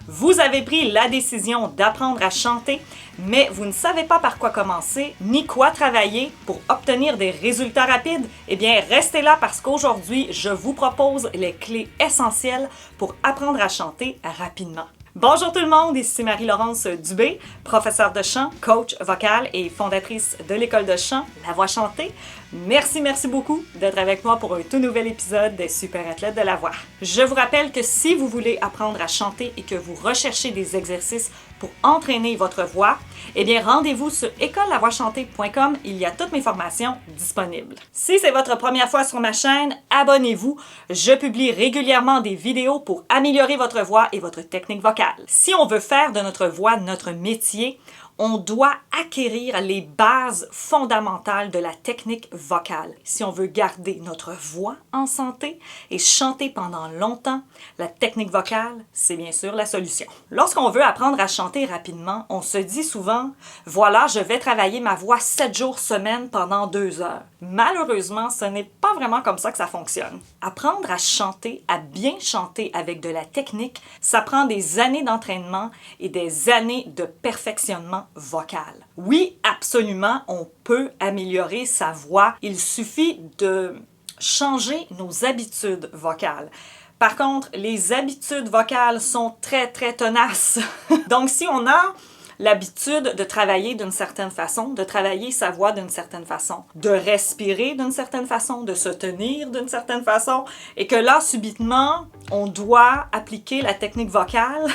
Vous avez pris la décision d'apprendre à chanter, mais vous ne savez pas par quoi commencer, ni quoi travailler pour obtenir des résultats rapides? Eh bien, restez là parce qu'aujourd'hui, je vous propose les clés essentielles pour apprendre à chanter rapidement. Bonjour tout le monde, ici Marie-Laurence Dubé, professeure de chant, coach vocal et fondatrice de l'école de chant La Voix chantée. Merci beaucoup d'être avec moi pour un tout nouvel épisode des Super Athlètes de la Voix. Je vous rappelle que si vous voulez apprendre à chanter et que vous recherchez des exercices pour entraîner votre voix, eh bien rendez-vous sur écolelavoixchantée.com, il y a toutes mes formations disponibles. Si c'est votre première fois sur ma chaîne, abonnez-vous. Je publie régulièrement des vidéos pour améliorer votre voix et votre technique vocale. Si on veut faire de notre voix notre métier, on doit acquérir les bases fondamentales de la technique vocale. Si on veut garder notre voix en santé et chanter pendant longtemps, la technique vocale, c'est bien sûr la solution. Lorsqu'on veut apprendre à chanter rapidement, on se dit souvent « Voilà, je vais travailler ma voix 7 jours semaine pendant 2 heures ». Malheureusement, ce n'est pas vraiment comme ça que ça fonctionne. Apprendre à chanter, à bien chanter avec de la technique, ça prend des années d'entraînement et des années de perfectionnement vocal. Oui, absolument, on peut améliorer sa voix. Il suffit de changer nos habitudes vocales. Par contre, les habitudes vocales sont très tenaces. Donc, si on a l'habitude de travailler d'une certaine façon, de travailler sa voix d'une certaine façon, de respirer d'une certaine façon, de se tenir d'une certaine façon, et que là, subitement, on doit appliquer la technique vocale,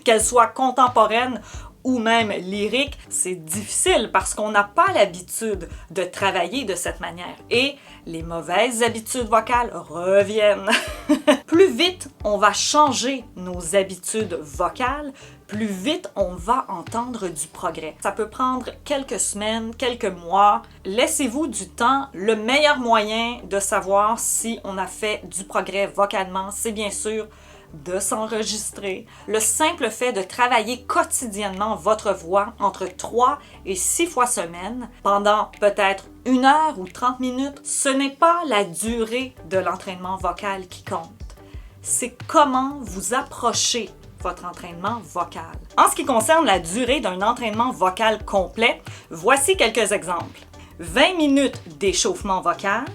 qu'elle soit contemporaine ou même lyrique, c'est difficile parce qu'on n'a pas l'habitude de travailler de cette manière. Et les mauvaises habitudes vocales reviennent. Plus vite on va changer nos habitudes vocales, plus vite on va entendre du progrès. Ça peut prendre quelques semaines, quelques mois. Laissez-vous du temps. Le meilleur moyen de savoir si on a fait du progrès vocalement, c'est bien sûr de s'enregistrer. Le simple fait de travailler quotidiennement votre voix entre 3 et 6 fois semaine pendant peut-être 1 heure ou 30 minutes, ce n'est pas la durée de l'entraînement vocal qui compte. C'est comment vous approchez votre entraînement vocal. En ce qui concerne la durée d'un entraînement vocal complet, voici quelques exemples. 20 minutes d'échauffement vocal,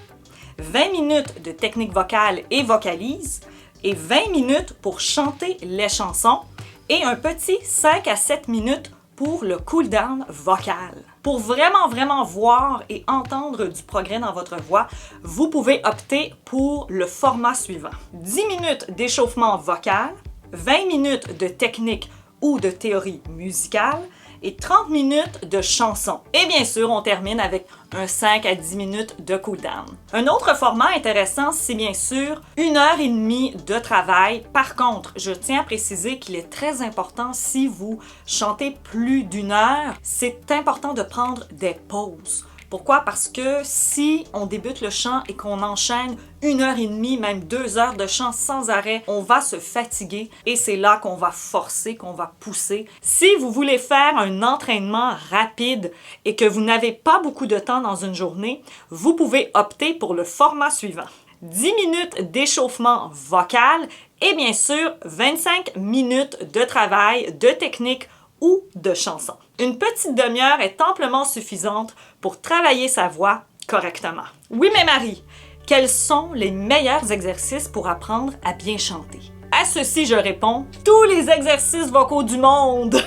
20 minutes de technique vocale et vocalise, et 20 minutes pour chanter les chansons et un petit 5 à 7 minutes pour le cool-down vocal. Pour vraiment voir et entendre du progrès dans votre voix, vous pouvez opter pour le format suivant. 10 minutes d'échauffement vocal, 20 minutes de technique ou de théorie musicale et 30 minutes de chansons. Et bien sûr, on termine avec un 5 à 10 minutes de cool-down. Un autre format intéressant, c'est bien sûr 1h30 de travail. Par contre, je tiens à préciser qu'il est très important si vous chantez plus d'1 heure, c'est important de prendre des pauses. Pourquoi? Parce que si on débute le chant et qu'on enchaîne 1h30, même 2 heures de chant sans arrêt, on va se fatiguer et c'est là qu'on va forcer, qu'on va pousser. Si vous voulez faire un entraînement rapide et que vous n'avez pas beaucoup de temps dans une journée, vous pouvez opter pour le format suivant. 10 minutes d'échauffement vocal et bien sûr 25 minutes de travail, de technique ou de chanson. Une petite demi-heure est amplement suffisante pour travailler sa voix correctement. Oui, mais Marie, quels sont les meilleurs exercices pour apprendre à bien chanter? À ceci, je réponds, tous les exercices vocaux du monde!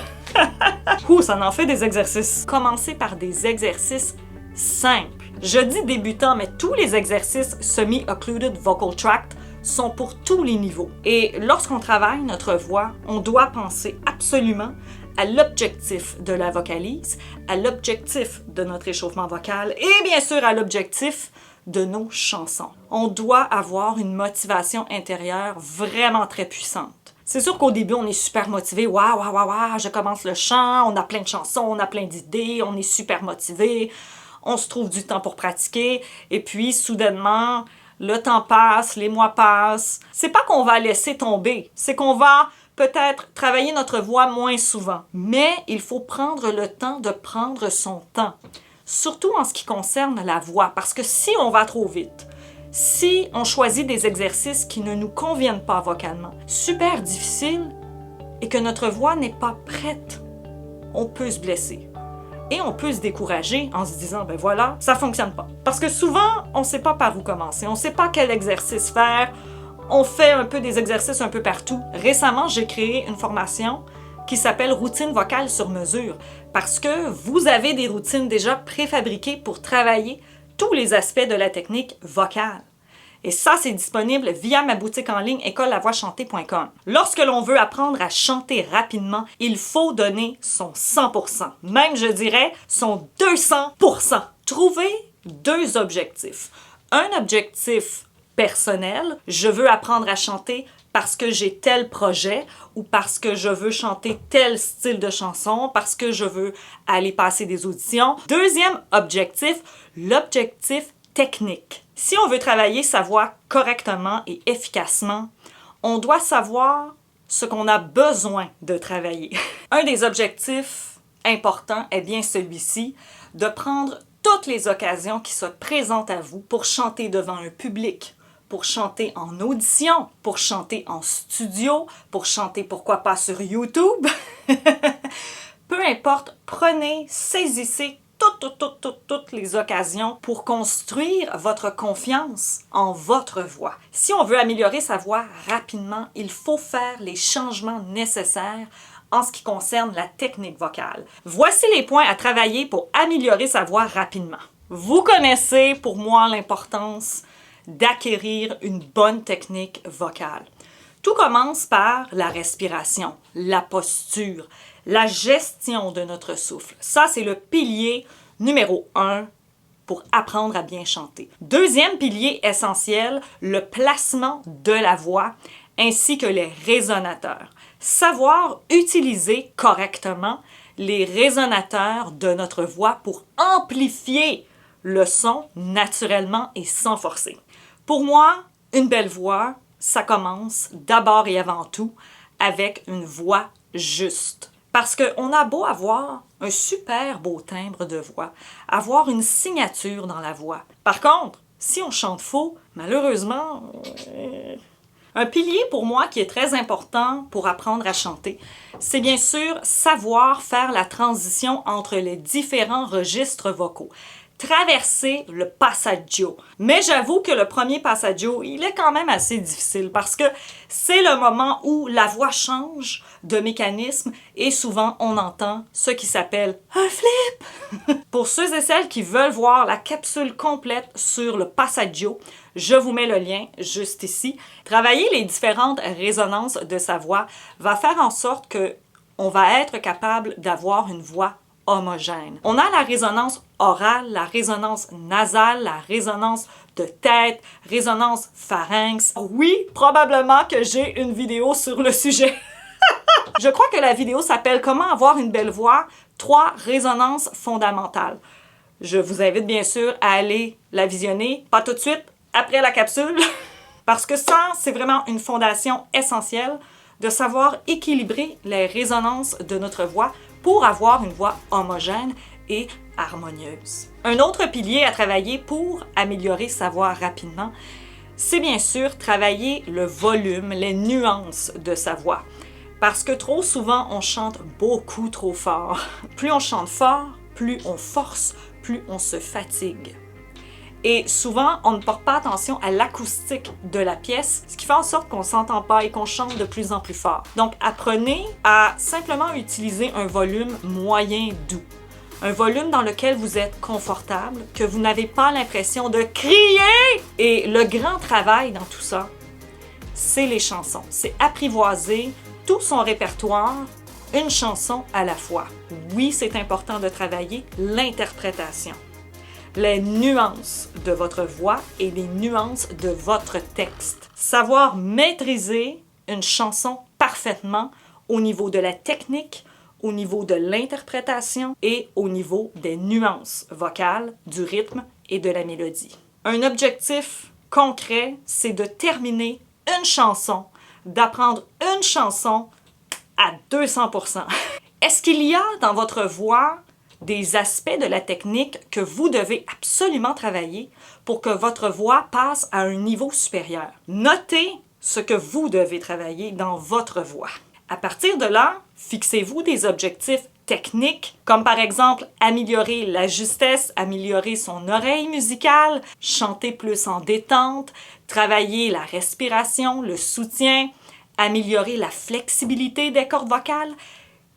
Ça en fait des exercices. Commencez par des exercices simples. Je dis débutant, mais tous les exercices semi-occluded vocal tract sont pour tous les niveaux. Et lorsqu'on travaille notre voix, on doit penser absolument à l'objectif de la vocalise, à l'objectif de notre échauffement vocal et bien sûr à l'objectif de nos chansons. On doit avoir une motivation intérieure vraiment très puissante. C'est sûr qu'au début, on est super motivé. Waouh, je commence le chant, on a plein de chansons, on a plein d'idées, on est super motivé, on se trouve du temps pour pratiquer et puis soudainement, le temps passe, les mois passent. C'est pas qu'on va laisser tomber, c'est qu'on va peut-être travailler notre voix moins souvent, mais il faut prendre le temps de prendre son temps, surtout en ce qui concerne la voix, parce que si on va trop vite, si on choisit des exercices qui ne nous conviennent pas vocalement, super difficile et que notre voix n'est pas prête, on peut se blesser. Et on peut se décourager en se disant, ben voilà, ça fonctionne pas. Parce que souvent, on ne sait pas par où commencer, on ne sait pas quel exercice faire, on fait un peu des exercices un peu partout. Récemment, j'ai créé une formation qui s'appelle Routine vocale sur mesure, parce que vous avez des routines déjà préfabriquées pour travailler tous les aspects de la technique vocale. Et ça, c'est disponible via ma boutique en ligne écolelavoixchantée.com. Lorsque l'on veut apprendre à chanter rapidement, il faut donner son 100%, même je dirais son 200%. Trouvez deux objectifs. Un objectif personnel, je veux apprendre à chanter parce que j'ai tel projet ou parce que je veux chanter tel style de chanson, parce que je veux aller passer des auditions. Deuxième objectif, l'objectif technique. Si on veut travailler sa voix correctement et efficacement, on doit savoir ce qu'on a besoin de travailler. Un des objectifs importants est bien celui-ci, de prendre toutes les occasions qui se présentent à vous pour chanter devant un public, pour chanter en audition, pour chanter en studio, pour chanter pourquoi pas sur YouTube. Peu importe, prenez, saisissez toutes les occasions pour construire votre confiance en votre voix. Si on veut améliorer sa voix rapidement, il faut faire les changements nécessaires en ce qui concerne la technique vocale. Voici les points à travailler pour améliorer sa voix rapidement. Vous connaissez pour moi l'importance d'acquérir une bonne technique vocale. Tout commence par la respiration, la posture, la gestion de notre souffle. Ça, c'est le pilier numéro 1 pour apprendre à bien chanter. Deuxième pilier essentiel, le placement de la voix ainsi que les résonateurs. Savoir utiliser correctement les résonateurs de notre voix pour amplifier le son naturellement et sans forcer. Pour moi, une belle voix, ça commence d'abord et avant tout avec une voix juste. Parce qu'on a beau avoir un super beau timbre de voix, avoir une signature dans la voix. Par contre, si on chante faux, malheureusement, un pilier pour moi qui est très important pour apprendre à chanter, c'est bien sûr savoir faire la transition entre les différents registres vocaux. Traverser le passaggio. Mais j'avoue que le premier passaggio, il est quand même assez difficile parce que c'est le moment où la voix change de mécanisme et souvent on entend ce qui s'appelle un flip. Pour ceux et celles qui veulent voir la capsule complète sur le passaggio, je vous mets le lien juste ici. Travailler les différentes résonances de sa voix va faire en sorte que on va être capable d'avoir une voix homogène. On a la résonance orale, la résonance nasale, la résonance de tête, résonance pharynx. Oui, probablement que j'ai une vidéo sur le sujet. Je crois que la vidéo s'appelle « Comment avoir une belle voix? 3 résonances fondamentales ». Je vous invite bien sûr à aller la visionner, pas tout de suite, après la capsule, parce que ça, c'est vraiment une fondation essentielle de savoir équilibrer les résonances de notre voix pour avoir une voix homogène et harmonieuse. Un autre pilier à travailler pour améliorer sa voix rapidement, c'est bien sûr travailler le volume, les nuances de sa voix. Parce que trop souvent, on chante beaucoup trop fort. Plus on chante fort, plus on force, plus on se fatigue. Et souvent, on ne porte pas attention à l'acoustique de la pièce, ce qui fait en sorte qu'on ne s'entend pas et qu'on chante de plus en plus fort. Donc, apprenez à simplement utiliser un volume moyen doux. Un volume dans lequel vous êtes confortable, que vous n'avez pas l'impression de crier. Et le grand travail dans tout ça, c'est les chansons. C'est apprivoiser tout son répertoire, une chanson à la fois. Oui, c'est important de travailler l'interprétation, les nuances de votre voix et les nuances de votre texte. Savoir maîtriser une chanson parfaitement au niveau de la technique, au niveau de l'interprétation et au niveau des nuances vocales, du rythme et de la mélodie. Un objectif concret, c'est de terminer une chanson, d'apprendre une chanson à 200%. Est-ce qu'il y a dans votre voix des aspects de la technique que vous devez absolument travailler pour que votre voix passe à un niveau supérieur? Notez ce que vous devez travailler dans votre voix. À partir de là, fixez-vous des objectifs techniques, comme par exemple améliorer la justesse, améliorer son oreille musicale, chanter plus en détente, travailler la respiration, le soutien, améliorer la flexibilité des cordes vocales.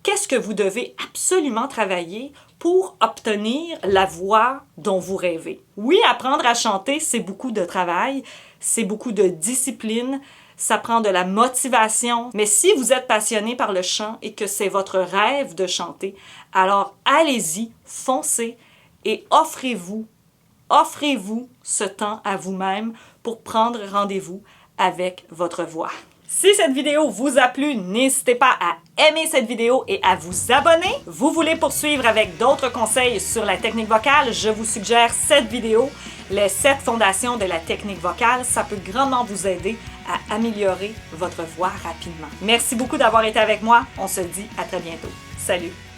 Qu'est-ce que vous devez absolument travailler pour obtenir la voix dont vous rêvez? Oui, apprendre à chanter, c'est beaucoup de travail, c'est beaucoup de discipline, ça prend de la motivation, mais si vous êtes passionné par le chant et que c'est votre rêve de chanter, alors allez-y, foncez et offrez-vous ce temps à vous-même pour prendre rendez-vous avec votre voix. Si cette vidéo vous a plu, n'hésitez pas à aimer cette vidéo et à vous abonner. Vous voulez poursuivre avec d'autres conseils sur la technique vocale, je vous suggère cette vidéo, les 7 fondations de la technique vocale. Ça peut grandement vous aider à améliorer votre voix rapidement. Merci beaucoup d'avoir été avec moi. On se dit à très bientôt. Salut!